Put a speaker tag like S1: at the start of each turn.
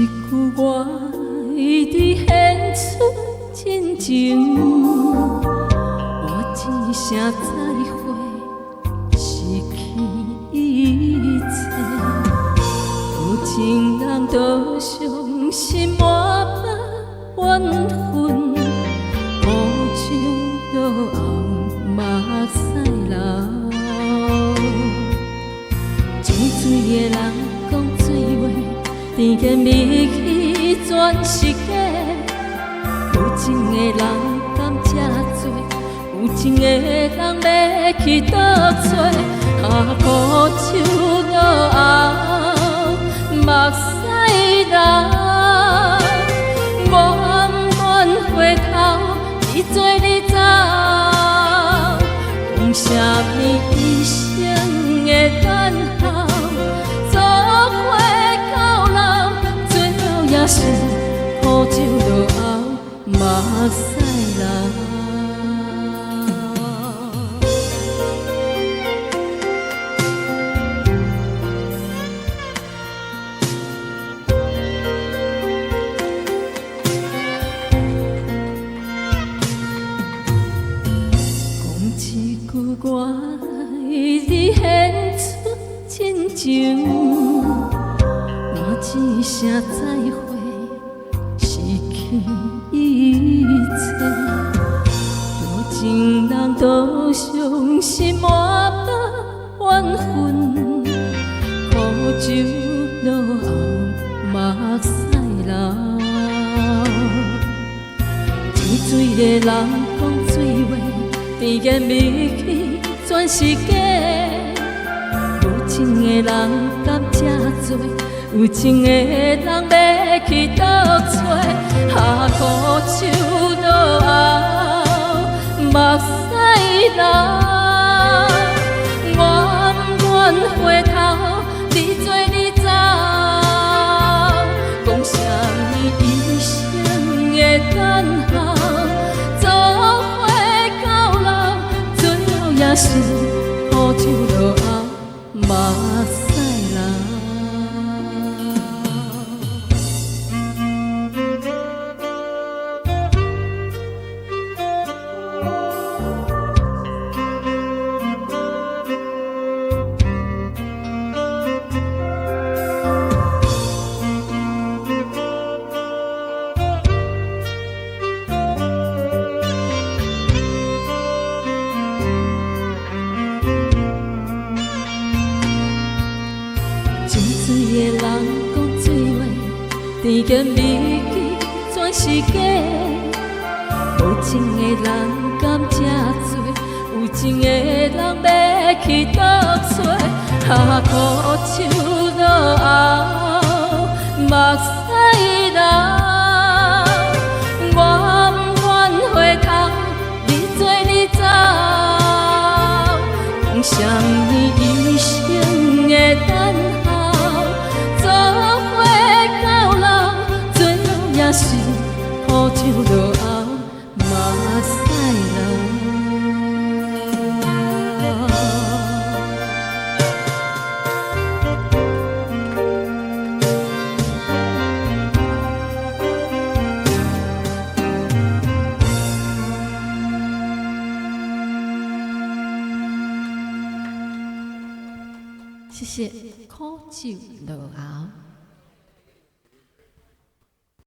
S1: 句话一直献出真情，我一声再会，失去一切。有情人都伤心满腹怨恨，苦酒落后目屎流。种水的人讲水话，甜言蜜语全是假。有情的人甘这做，有情的人要去倒找？苦酒落后目屎流，怨怨回头，你做你走，讲什么一生的等候？做伙到老，最后也是苦酒落后目屎流。我一直献出真情，换一声再会，失去一切。有情人都伤心满腹怨恨，苦酒落后目屎流。甜水的人讲水话，甜言蜜语全是假。有情的人甘这做，有情的人要去倒找？苦酒落后目屎流，怨怨回头，你做你走，讲什么一生的等候？也是苦酒落后目屎流。水的人讲水话，甜言蜜语全是假。无情的人甘这做，有情的人要去倒找？苦酒落后目屎流，怨怨回头，你做你走，讲什么一生的等候？也是苦酒落后目屎流。谢谢苦酒落后。